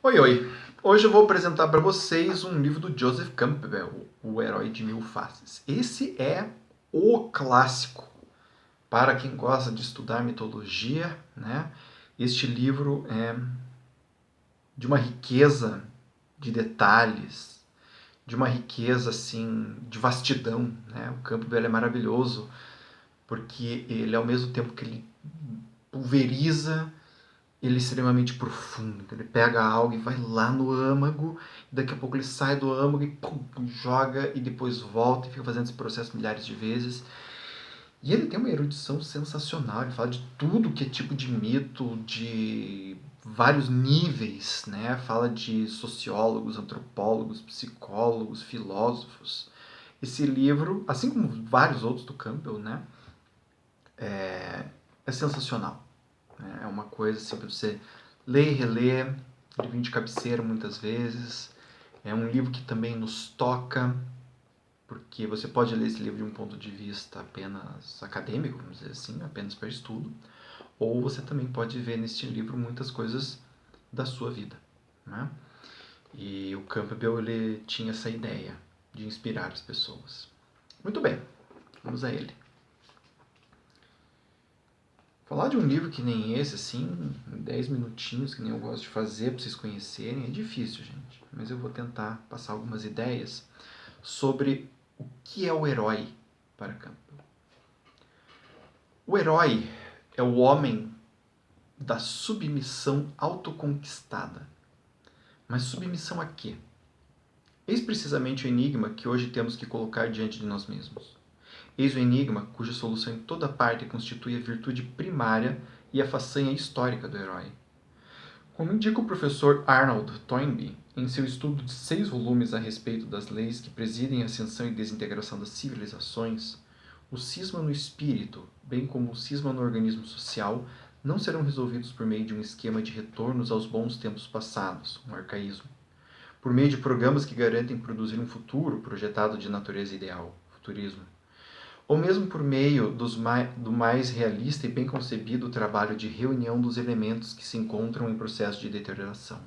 Oi, oi! Hoje eu vou apresentar para vocês um livro do Joseph Campbell, O Herói de Mil Faces. Esse é o clássico para quem gosta de estudar mitologia, né? Este livro é de uma riqueza de detalhes, de uma riqueza assim de vastidão, né? O Campbell é maravilhoso porque ele ao mesmo tempo que ele pulveriza, ele é extremamente profundo. Então ele pega algo e vai lá no âmago, e daqui a pouco ele sai do âmago e pum, joga, e depois volta e fica fazendo esse processo milhares de vezes. E ele tem uma erudição sensacional, ele fala de tudo que é tipo de mito, de vários níveis, né? Fala de sociólogos, antropólogos, psicólogos, filósofos. Esse livro, assim como vários outros do Campbell, né? É sensacional. É uma coisa assim para você ler e reler, livro de cabeceira muitas vezes. É um livro que também nos toca, porque você pode ler esse livro de um ponto de vista apenas acadêmico, vamos dizer assim, apenas para estudo, ou você também pode ver neste livro muitas coisas da sua vida, né? E o Campbell ele tinha essa ideia de inspirar as pessoas. Muito bem, vamos a ele. Falar de um livro que nem esse, assim, em 10 minutinhos, que nem eu gosto de fazer para vocês conhecerem, é difícil, gente. Mas eu vou tentar passar algumas ideias sobre o que é o herói para Campbell. O herói é o homem da submissão autoconquistada. Mas submissão a quê? Eis precisamente o enigma que hoje temos que colocar diante de nós mesmos. Eis o enigma cuja solução em toda parte constitui a virtude primária e a façanha histórica do herói. Como indica o professor Arnold Toynbee em seu estudo de 6 volumes a respeito das leis que presidem a ascensão e desintegração das civilizações, o cisma no espírito, bem como o cisma no organismo social, não serão resolvidos por meio de um esquema de retornos aos bons tempos passados, um arcaísmo, por meio de programas que garantem produzir um futuro projetado de natureza ideal, futurismo, ou mesmo por meio do mais realista e bem concebido trabalho de reunião dos elementos que se encontram em processo de deterioração.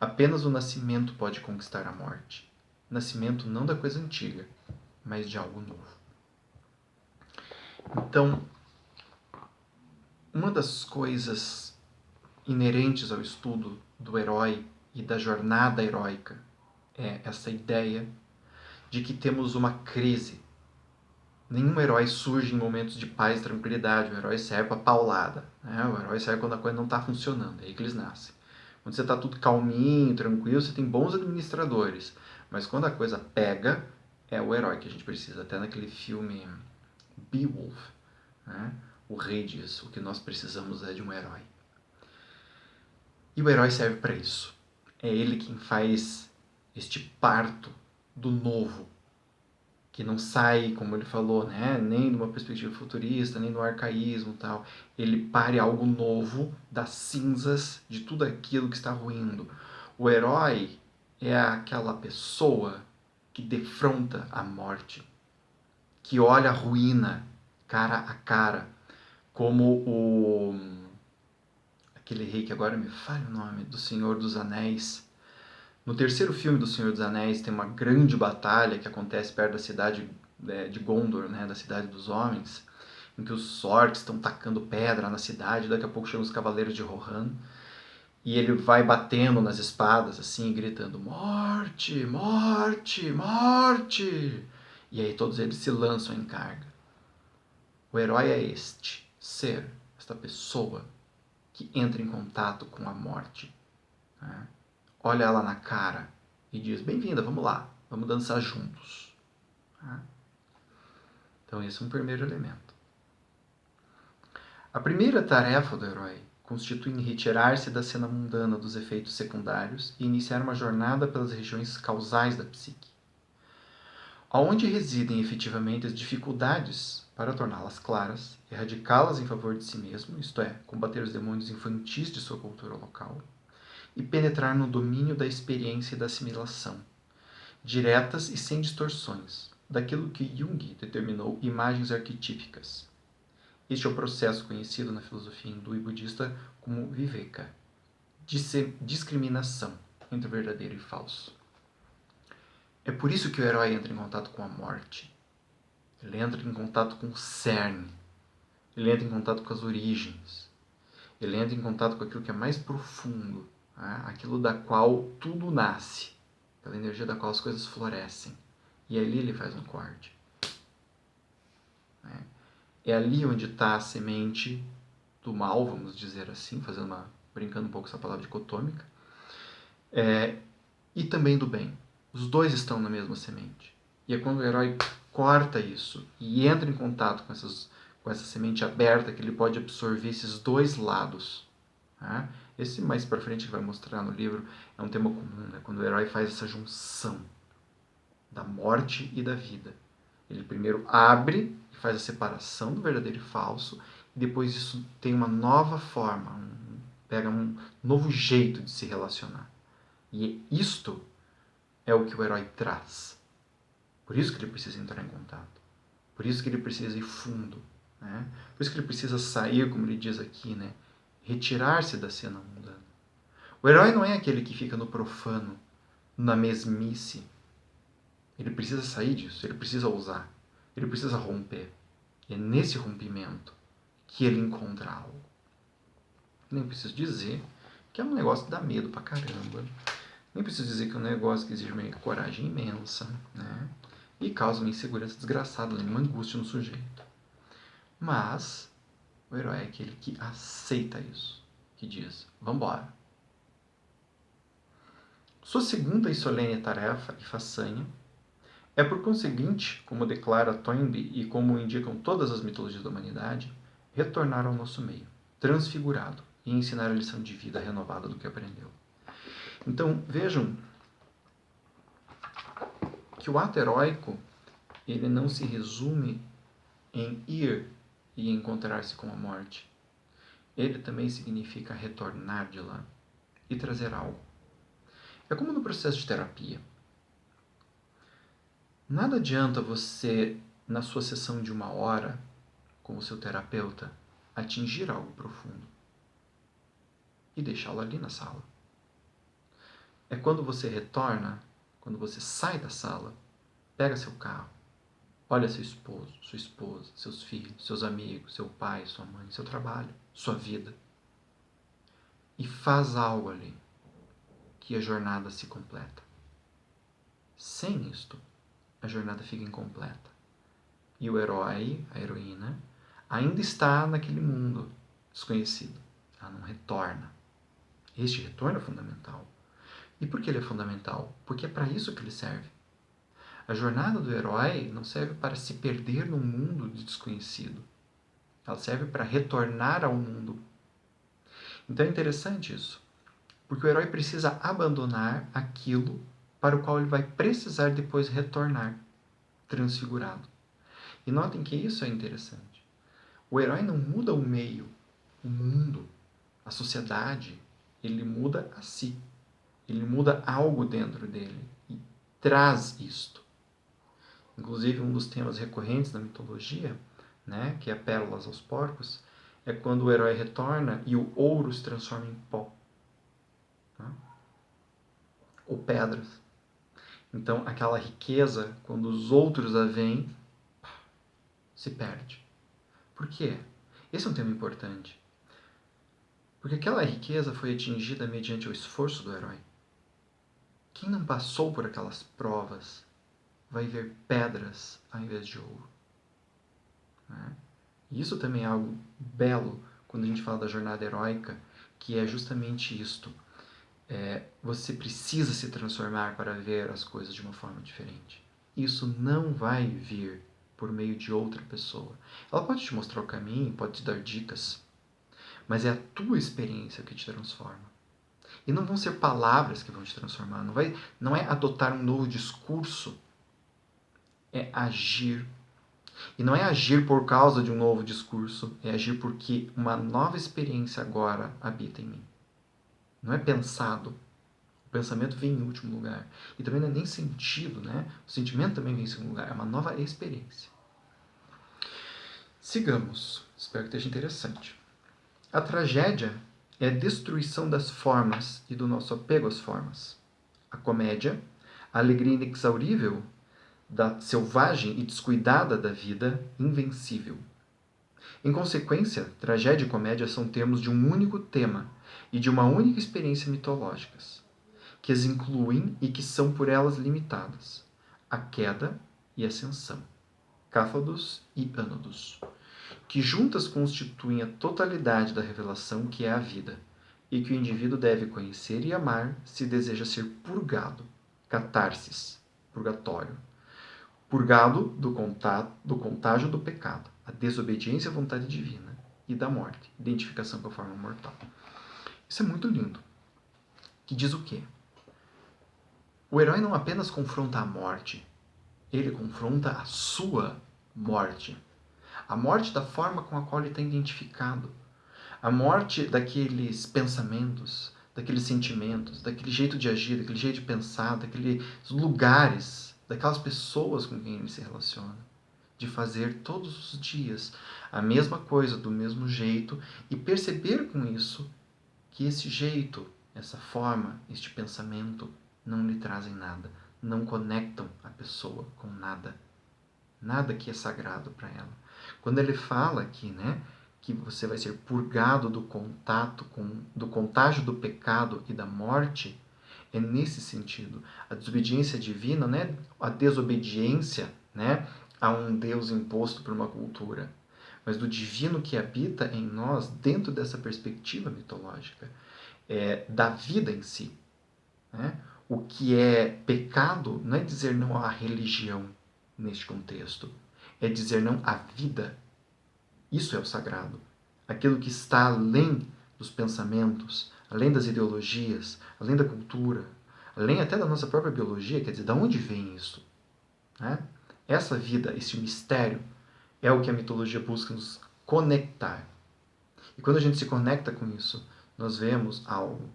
Apenas o nascimento pode conquistar a morte. Nascimento não da coisa antiga, mas de algo novo. Então, uma das coisas inerentes ao estudo do herói e da jornada heróica é essa ideia de que temos uma crise. Nenhum herói surge em momentos de paz e tranquilidade. O herói serve para paulada. Né? O herói serve quando a coisa não está funcionando. É aí que eles nascem. Quando você está tudo calminho, tranquilo, você tem bons administradores. Mas quando a coisa pega, é o herói que a gente precisa. Até naquele filme Beowulf, né? O rei diz, o que nós precisamos é de um herói. E o herói serve para isso. É ele quem faz este parto do novo, que não sai, como ele falou, né, nem de uma perspectiva futurista, nem do arcaísmo e tal. Ele pare algo novo das cinzas de tudo aquilo que está ruindo. O herói é aquela pessoa que defronta a morte, que olha a ruína cara a cara, como aquele rei que agora me falha o nome, do Senhor dos Anéis. No terceiro filme do Senhor dos Anéis tem uma grande batalha que acontece perto da cidade de Gondor, né, da cidade dos homens, em que os orcs estão tacando pedra na cidade, daqui a pouco chegam os cavaleiros de Rohan, e ele vai batendo nas espadas, assim, gritando, morte, morte, morte! E aí todos eles se lançam em carga. O herói é este ser, esta pessoa que entra em contato com a morte, né? Olha ela na cara e diz, bem-vinda, vamos lá, vamos dançar juntos. Então esse é um primeiro elemento. A primeira tarefa do herói constitui em retirar-se da cena mundana dos efeitos secundários e iniciar uma jornada pelas regiões causais da psique, aonde residem efetivamente as dificuldades para torná-las claras, erradicá-las em favor de si mesmo, isto é, combater os demônios infantis de sua cultura local, e penetrar no domínio da experiência e da assimilação, diretas e sem distorções, daquilo que Jung determinou imagens arquetípicas. Este é o processo conhecido na filosofia hindu e budista como Viveka. discriminação entre o verdadeiro e o falso. É por isso que o herói entra em contato com a morte. Ele entra em contato com o cerne. Ele entra em contato com as origens. Ele entra em contato com aquilo que é mais profundo, né? Aquilo da qual tudo nasce, pela energia da qual as coisas florescem. E ali ele faz um corte. Né? É ali onde está a semente do mal, vamos dizer assim, brincando um pouco com essa palavra dicotômica, e também do bem. Os dois estão na mesma semente. E é quando o herói corta isso e entra em contato com essa semente aberta que ele pode absorver esses dois lados. Né? Esse mais para frente que vai mostrar no livro é um tema comum, né? Quando o herói faz essa junção da morte e da vida. Ele primeiro abre e faz a separação do verdadeiro e falso, e depois isso tem uma nova forma, pega um novo jeito de se relacionar. E isto é o que o herói traz. Por isso que ele precisa entrar em contato. Por isso que ele precisa ir fundo. Né? Por isso que ele precisa sair, como ele diz aqui, né? Retirar-se da cena mundana. O herói não é aquele que fica no profano, na mesmice. Ele precisa sair disso, ele precisa ousar, ele precisa romper. E é nesse rompimento que ele encontra algo. Nem preciso dizer que é um negócio que dá medo pra caramba. Nem preciso dizer que é um negócio que exige uma coragem imensa, né? E causa uma insegurança desgraçada, uma angústia no sujeito. Mas o herói é aquele que aceita isso, que diz, vambora. Sua segunda e solene tarefa e façanha é, por conseguinte, como declara Toynbee e como indicam todas as mitologias da humanidade, retornar ao nosso meio, transfigurado, e ensinar a lição de vida renovada do que aprendeu. Então, vejam que o ato heróico ele não se resume em ir e encontrar-se com a morte. Ele também significa retornar de lá e trazer algo. É como no processo de terapia. Nada adianta você, na sua sessão de 1 hora, com o seu terapeuta, atingir algo profundo e deixá-lo ali na sala. É quando você retorna, quando você sai da sala, pega seu carro, olha seu esposo, sua esposa, seus filhos, seus amigos, seu pai, sua mãe, seu trabalho, sua vida, e faz algo ali, que a jornada se completa. Sem isto, a jornada fica incompleta. E o herói, a heroína, ainda está naquele mundo desconhecido. Ela não retorna. Este retorno é fundamental. E por que ele é fundamental? Porque é para isso que ele serve. A jornada do herói não serve para se perder num mundo de desconhecido. Ela serve para retornar ao mundo. Então é interessante isso. Porque o herói precisa abandonar aquilo para o qual ele vai precisar depois retornar, transfigurado. E notem que isso é interessante. O herói não muda o meio, o mundo, a sociedade. Ele muda a si. Ele muda algo dentro dele e traz isto. Inclusive, um dos temas recorrentes da mitologia, né, que é Pérolas aos Porcos, é quando o herói retorna e o ouro se transforma em pó. Né? Ou pedras. Então, aquela riqueza, quando os outros a veem, se perde. Por quê? Esse é um tema importante. Porque aquela riqueza foi atingida mediante o esforço do herói. Quem não passou por aquelas provas vai ver pedras ao invés de ouro. Né? E isso também é algo belo quando a gente fala da jornada heróica, que é justamente isto. Você precisa se transformar para ver as coisas de uma forma diferente. Isso não vai vir por meio de outra pessoa. Ela pode te mostrar o caminho, pode te dar dicas, mas é a tua experiência que te transforma. E não vão ser palavras que vão te transformar, não é adotar um novo discurso, é agir. E não é agir por causa de um novo discurso, é agir porque uma nova experiência agora habita em mim. Não é pensado. O pensamento vem em último lugar. E também não é nem sentido, né? O sentimento também vem em segundo lugar. É uma nova experiência. Sigamos. Espero que esteja interessante. A tragédia é a destruição das formas e do nosso apego às formas. A comédia, a alegria inexaurível da selvagem e descuidada da vida invencível. Em consequência, tragédia e comédia são termos de um único tema e de uma única experiência mitológicas, que as incluem e que são por elas limitadas: a queda e a ascensão, Cáfados e Ânodos, que juntas constituem a totalidade da revelação que é a vida, e que o indivíduo deve conhecer e amar se deseja ser purgado, catarsis, purgatório, purgado do contágio do pecado, a desobediência à vontade divina e da morte, identificação com a forma mortal. Isso é muito lindo. Que diz o quê? O herói não apenas confronta a morte, ele confronta a sua morte. A morte da forma com a qual ele está identificado. A morte daqueles pensamentos, daqueles sentimentos, daquele jeito de agir, daquele jeito de pensar, daqueles lugares, daquelas pessoas com quem ele se relaciona. De fazer todos os dias a mesma coisa, do mesmo jeito, e perceber com isso que esse jeito, essa forma, este pensamento não lhe trazem nada, não conectam a pessoa com nada. Nada que é sagrado para ela. Quando ele fala aqui, né, que você vai ser purgado do do contágio do pecado e da morte, é nesse sentido. A desobediência divina, né, a desobediência, né, a um Deus imposto por uma cultura, mas do divino que habita em nós dentro dessa perspectiva mitológica, da vida em si. Né? O que é pecado não é dizer não à religião neste contexto, é dizer não à vida. Isso é o sagrado. Aquilo que está além dos pensamentos, além das ideologias, além da cultura, além até da nossa própria biologia, quer dizer, de onde vem isso? Né? Essa vida, esse mistério, é o que a mitologia busca nos conectar. E quando a gente se conecta com isso, nós vemos algo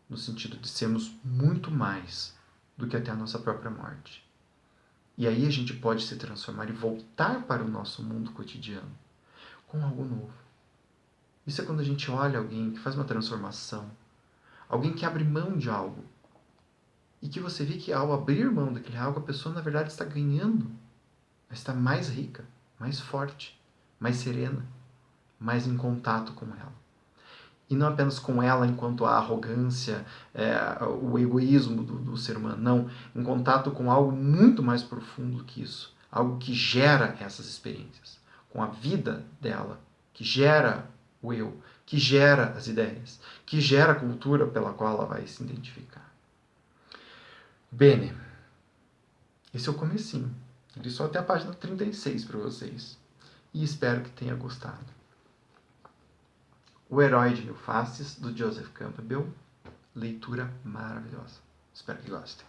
no sentido de sermos muito mais do que até a nossa própria morte. E aí a gente pode se transformar e voltar para o nosso mundo cotidiano com algo novo. Isso é quando a gente olha alguém que faz uma transformação, alguém que abre mão de algo, e que você vê que ao abrir mão daquele algo, a pessoa na verdade está ganhando, está mais rica, mais forte, mais serena, mais em contato com ela. E não apenas com ela enquanto a arrogância, o egoísmo do ser humano, não. Em contato com algo muito mais profundo que isso. Algo que gera essas experiências. Com a vida dela, que gera o eu, que gera as ideias, que gera a cultura pela qual ela vai se identificar. Bene, esse é o comecinho. Eu li só até a página 36 para vocês. E espero que tenha gostado. O Herói de Mil Faces, do Joseph Campbell. Leitura maravilhosa. Espero que gostem.